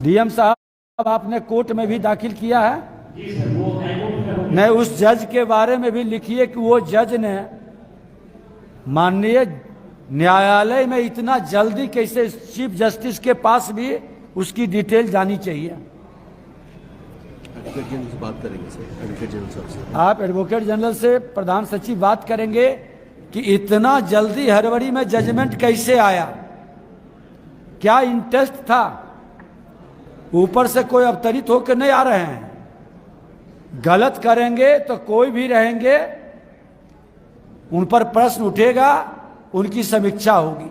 DM साहब आपने court में भी दाखिल किया है? जी सर, वो नहीं, उस जज के बारे में भी लिखिए कि वो जज ने माननीय न्यायालय में इतना जल्दी कैसे, चीफ जस्टिस के पास भी उसकी डिटेल जानी चाहिए। एडवोकेट जनरल से बात करेंगे सर, एडवोकेट जनरल साहब से। आप एडवोकेट जनरल से प्रधान सचिव बात करेंगे कि इतना जल्दी हड़बड़ी में जजमेंट कैसे आया, क्या इंटरेस्ट था, ऊपर से कोई अवतरित होकर नहीं आ रहे हैं। गलत करेंगे तो कोई भी रहेंगे, उन पर प्रश्न उठेगा, उनकी समीक्षा होगी।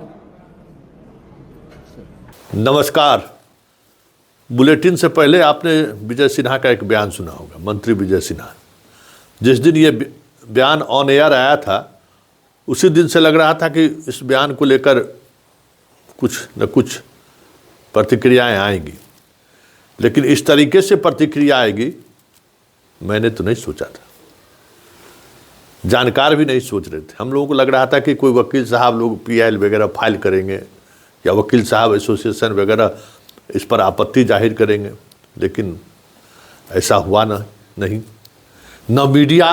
नमस्कार। बुलेटिन से पहले आपने विजय सिन्हा का एक बयान सुना होगा, मंत्री विजय सिन्हा। जिस दिन ये बयान ऑन एयर आया था, उसी दिन से लग रहा था कि इस बयान को लेकर कुछ न कुछ प्रतिक्रियाएं आएंगी, लेकिन इस तरीके से प्रतिक्रिया आएगी मैंने तो नहीं सोचा था। जानकार भी नहीं सोच रहे थे। हम लोगों को लग रहा था कि कोई वकील साहब लोग पीआईएल वगैरह फाइल करेंगे या वकील साहब एसोसिएशन वगैरह इस पर आपत्ति जाहिर करेंगे, लेकिन ऐसा हुआ नहीं। न मीडिया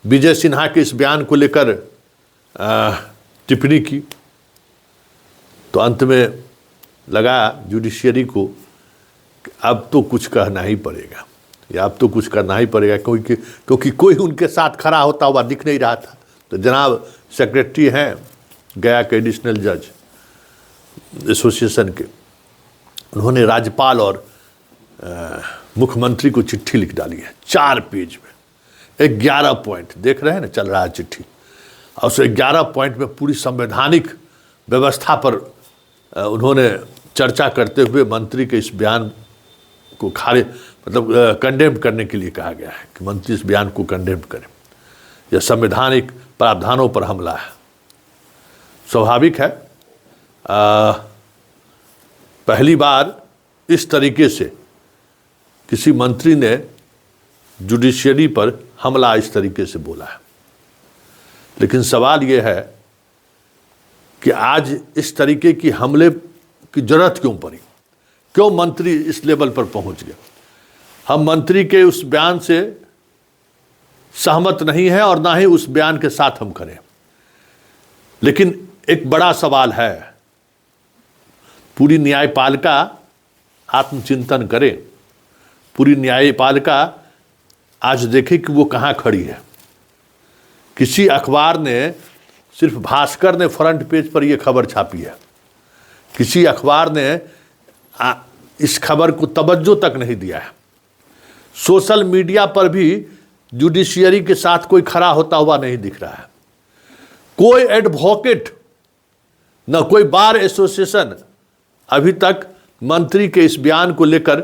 विजय सिन्हा के इस बयान को लेकर टिप्पणी की, तो अंत में लगा जुडिशियरी को अब तो कुछ कहना ही पड़ेगा, या अब तो कुछ करना ही पड़ेगा, क्योंकि कोई उनके साथ खड़ा होता हुआ दिख नहीं रहा था। तो जनाब सेक्रेटरी हैं गया के एडिशनल जज एसोसिएशन के, उन्होंने राज्यपाल और मुख्यमंत्री को चिट्ठी लिख डाली है 4 पेज में, 11 पॉइंट। देख रहे हैं ना, चल रहा है चिट्ठी, और उस 11 पॉइंट में पूरी संवैधानिक व्यवस्था पर उन्होंने चर्चा करते हुए मंत्री के इस बयान को कंडेम करने के लिए कहा गया है कि मंत्री इस बयान को कंडेम करें। यह संवैधानिक प्रावधानों पर हमला है। स्वाभाविक है, पहली बार इस तरीके से किसी मंत्री ने जुडिशियरी पर हमला इस तरीके से बोला है। लेकिन सवाल यह है कि आज इस तरीके की हमले की जरूरत क्यों पड़ी, क्यों मंत्री इस लेवल पर पहुंच गए। हम मंत्री के उस बयान से सहमत नहीं है और ना ही उस बयान के साथ हम करें, लेकिन एक बड़ा सवाल है, पूरी न्यायपालिका आत्मचिंतन करे, पूरी न्यायपालिका आज देखे कि वो कहाँ खड़ी है। किसी अखबार ने, सिर्फ भास्कर ने फ्रंट पेज पर यह खबर छापी है, किसी अखबार ने इस खबर को तवज्जो तक नहीं दिया है। सोशल मीडिया पर भी जुडिशियरी के साथ कोई खड़ा होता हुआ नहीं दिख रहा है। कोई एडवोकेट, न कोई बार एसोसिएशन अभी तक मंत्री के इस बयान को लेकर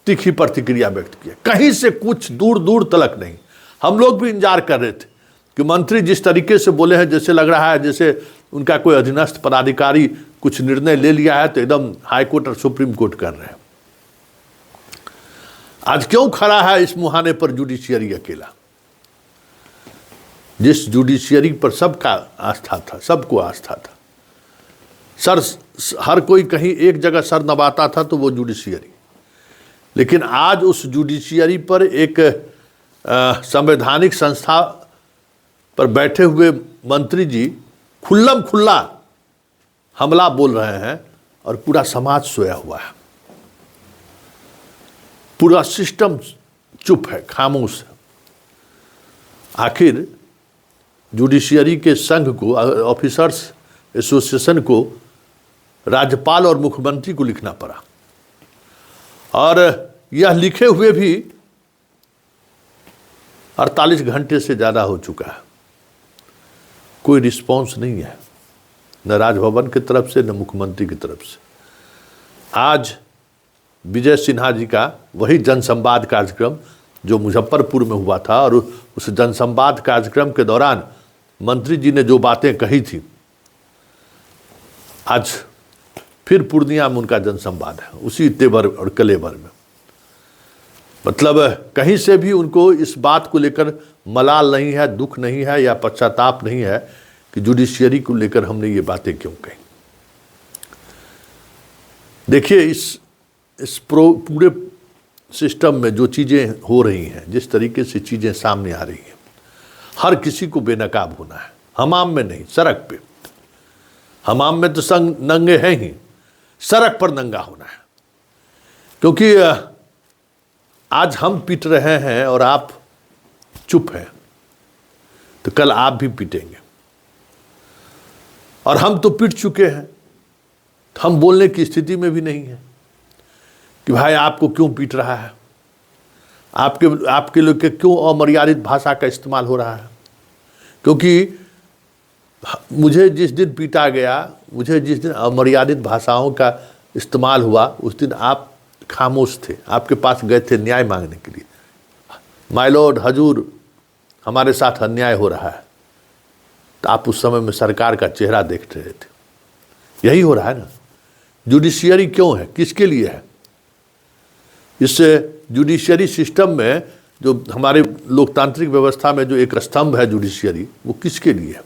तीखी प्रतिक्रिया व्यक्त किया। कहीं से कुछ दूर दूर तलक नहीं। हम लोग भी इंतजार कर रहे थे कि मंत्री जिस तरीके से बोले हैं, जैसे लग रहा है जैसे उनका कोई अधीनस्थ पदाधिकारी कुछ निर्णय ले लिया है, तो एकदम हाईकोर्ट और सुप्रीम कोर्ट कर रहे हैं। आज क्यों खड़ा है इस मुहाने पर जुडिशियरी अकेला, जिस जुडिशियरी पर सबका आस्था था, सबको आस्था था। सर हर कोई कहीं एक जगह सर नवाता था तो वो जुडिशियरी, लेकिन आज उस जुडिशियरी पर एक संवैधानिक संस्था पर बैठे हुए मंत्री जी खुल्लम खुल्ला हमला बोल रहे हैं और पूरा समाज सोया हुआ है, पूरा सिस्टम चुप है, खामोश है। आखिर जुडिशियरी के संघ को, ऑफिसर्स एसोसिएशन को राज्यपाल और मुख्यमंत्री को लिखना पड़ा, और यह लिखे हुए भी 48 घंटे से ज़्यादा हो चुका है। कोई रिस्पॉन्स नहीं है, न राजभवन की तरफ से न मुख्यमंत्री की तरफ से। आज विजय सिन्हा जी का वही जनसंवाद कार्यक्रम जो मुजफ्फरपुर में हुआ था, और उस जनसंवाद कार्यक्रम के दौरान मंत्री जी ने जो बातें कही थी, आज फिर पूर्णिया में उनका जनसंवाद है, उसी तेवर और कलेवर में। मतलब कहीं से भी उनको इस बात को लेकर मलाल नहीं है, दुख नहीं है या पश्चाताप नहीं है कि जुडिशियरी को लेकर हमने ये बातें क्यों कही। देखिए, इस इस पूरे सिस्टम में जो चीज़ें हो रही हैं, जिस तरीके से चीज़ें सामने आ रही हैं, हर किसी को बेनकाब होना है। हमाम में नहीं, सड़क पे। हमाम में तो संग नंगे हैं ही, सड़क पर नंगा होना है। क्योंकि आज हम पीट रहे हैं और आप चुप हैं, तो कल आप भी पीटेंगे। और हम तो पीट चुके हैं, तो हम बोलने की स्थिति में भी नहीं है कि भाई आपको क्यों पीट रहा है, आपके लोग के क्यों अमर्यादित भाषा का इस्तेमाल हो रहा है। क्योंकि मुझे जिस दिन पीटा गया, मुझे जिस दिन अमर्यादित भाषाओं का इस्तेमाल हुआ, उस दिन आप खामोश थे, आपके पास गए थे न्याय मांगने के लिए। माय लॉर्ड, हजूर, हमारे साथ अन्याय हो रहा है। तो आप उस समय में सरकार का चेहरा देख रहे थे। यही हो रहा है ना। जुडिशियरी क्यों है, किसके लिए है? इस जुडिशियरी सिस्टम में, जो हमारे लोकतांत्रिक व्यवस्था में जो एक स्तंभ है जुडिशियरी, वो किसके लिए है?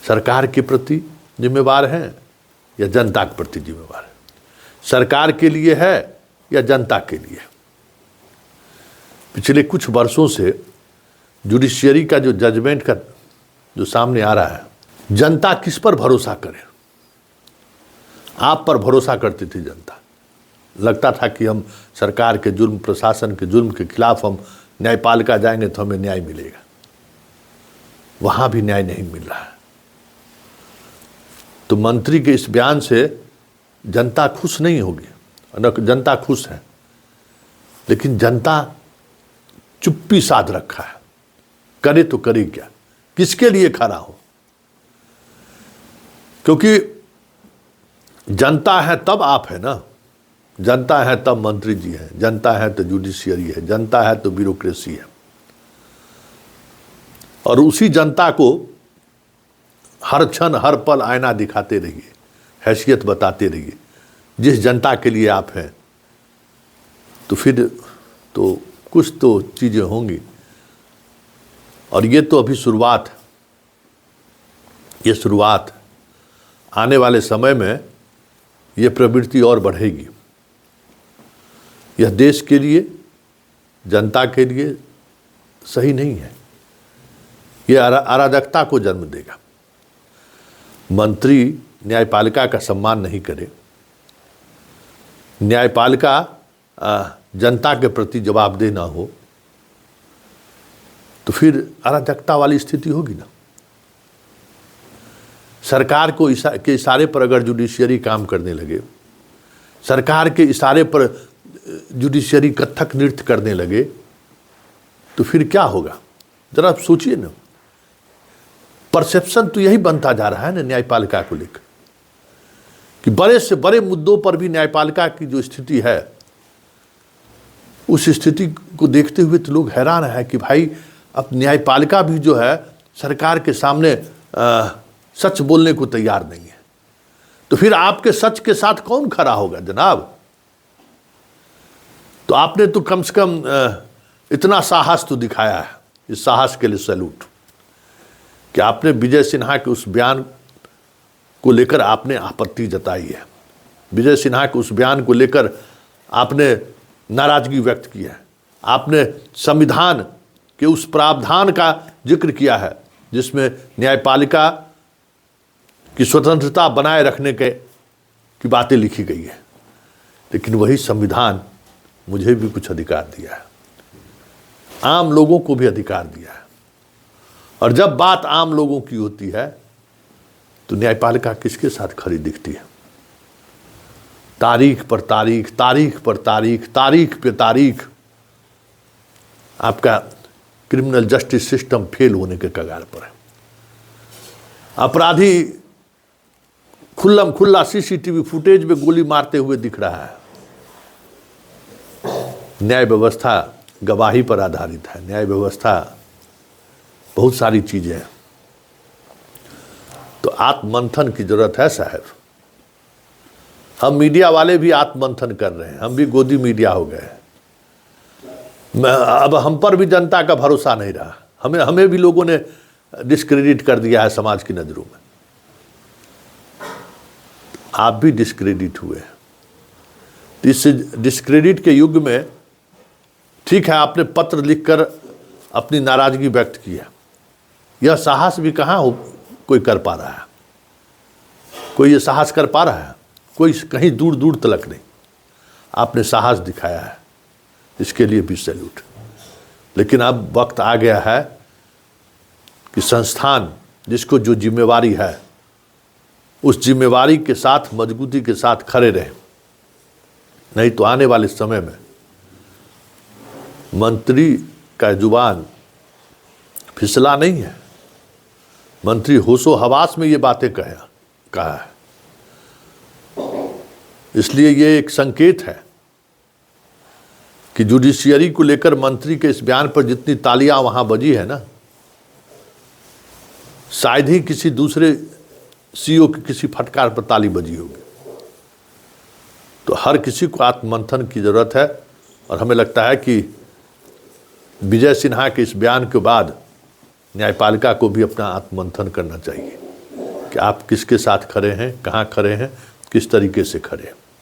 सरकार के प्रति जिम्मेवार हैं या जनता के प्रति जिम्मेवार है? सरकार के लिए है या जनता के लिए? पिछले कुछ वर्षों से जुडिशियरी का जो जजमेंट का जो सामने आ रहा है, जनता किस पर भरोसा करे? आप पर भरोसा करती थी जनता। लगता था कि हम सरकार के जुर्म, प्रशासन के जुर्म के खिलाफ हम न्यायपालिका जाएंगे तो हमें न्याय मिलेगा। वहां भी न्याय नहीं मिल रहा है। तो मंत्री के इस बयान से जनता खुश नहीं होगी, न जनता खुश है, लेकिन जनता चुप्पी साध रखा है। करे तो करे क्या, किसके लिए खड़ा हो? क्योंकि जनता है तब आप है ना, जनता है तब मंत्री जी है, जनता है तो जुडिशियरी है, जनता है तो ब्यूरोक्रेसी है। और उसी जनता को हर क्षण हर पल आईना दिखाते रहिए, हैसियत बताते रहिए। जिस जनता के लिए आप हैं, तो फिर तो कुछ तो चीज़ें होंगी। और ये तो अभी शुरुआत है, ये शुरुआत। आने वाले समय में ये प्रवृत्ति और बढ़ेगी। यह देश के लिए, जनता के लिए सही नहीं है। यह अराजकता को जन्म देगा। मंत्री न्यायपालिका का सम्मान नहीं करे, न्यायपालिका जनता के प्रति जवाबदेह ना हो, तो फिर अराजकता वाली स्थिति होगी ना। सरकार को के इशारे पर अगर जुडिशियरी काम करने लगे, सरकार के इशारे पर जुडिशियरी कथक नृत्य करने लगे, तो फिर क्या होगा? जरा आप सोचिए ना। परसेप्शन तो यही बनता जा रहा है ना न्यायपालिका को लेकर, कि बड़े से बड़े मुद्दों पर भी न्यायपालिका की जो स्थिति है, उस स्थिति को देखते हुए तो लोग हैरान है कि भाई अब न्यायपालिका भी जो है सरकार के सामने सच बोलने को तैयार नहीं है। तो फिर आपके सच के साथ कौन खड़ा होगा जनाब? तो आपने तो कम से कम इतना साहस तो दिखाया है। इस साहस के लिए सैल्यूट, कि आपने विजय सिन्हा के उस बयान को लेकर आपने आपत्ति जताई है। विजय सिन्हा के उस बयान को लेकर आपने नाराजगी व्यक्त की है। आपने संविधान के उस प्रावधान का जिक्र किया है जिसमें न्यायपालिका की स्वतंत्रता बनाए रखने की बातें लिखी गई है। लेकिन वही संविधान मुझे भी कुछ अधिकार दिया है, आम लोगों को भी अधिकार दिया है। और जब बात आम लोगों की होती है तो न्यायपालिका किसके साथ खड़ी दिखती है? तारीख पर तारीख, तारीख पर तारीख, तारीख पे तारीख आपका क्रिमिनल जस्टिस सिस्टम फेल होने के कगार पर है। अपराधी खुल्लम खुल्ला सीसीटीवी फुटेज में गोली मारते हुए दिख रहा है। न्याय व्यवस्था गवाही पर आधारित है। न्याय व्यवस्था बहुत सारी चीजें हैं। तो आत्ममंथन की जरूरत है साहब। हम मीडिया वाले भी आत्ममंथन कर रहे हैं, हम भी गोदी मीडिया हो गए। अब हम पर भी जनता का भरोसा नहीं रहा। हमें भी लोगों ने डिस्क्रेडिट कर दिया है समाज की नजरों में। आप भी डिस्क्रेडिट हुए। तो इस डिस्क्रेडिट के युग में ठीक है, आपने पत्र लिखकर अपनी नाराजगी व्यक्त की है, यह साहस भी कहाँ कोई कर पा रहा है, कोई ये साहस कर पा रहा है? कोई कहीं दूर दूर तलक नहीं। आपने साहस दिखाया है, इसके लिए भी सैल्यूट। लेकिन अब वक्त आ गया है कि संस्थान जिसको जो जिम्मेवारी है उस जिम्मेवारी के साथ मजबूती के साथ खड़े रहें, नहीं तो आने वाले समय में मंत्री का जुबान फिसला नहीं है। मंत्री होशो हवास में ये बातें कहा है। इसलिए ये एक संकेत है कि जुडिशियरी को लेकर मंत्री के इस बयान पर जितनी तालियां वहां बजी है ना, शायद ही किसी दूसरे सीईओ की किसी फटकार पर ताली बजी होगी। तो हर किसी को आत्ममंथन की जरूरत है, और हमें लगता है कि विजय सिन्हा के इस बयान के बाद न्यायपालिका को भी अपना आत्ममंथन करना चाहिए कि आप किसके साथ खड़े हैं, कहाँ खड़े हैं, किस तरीके से खड़े हैं।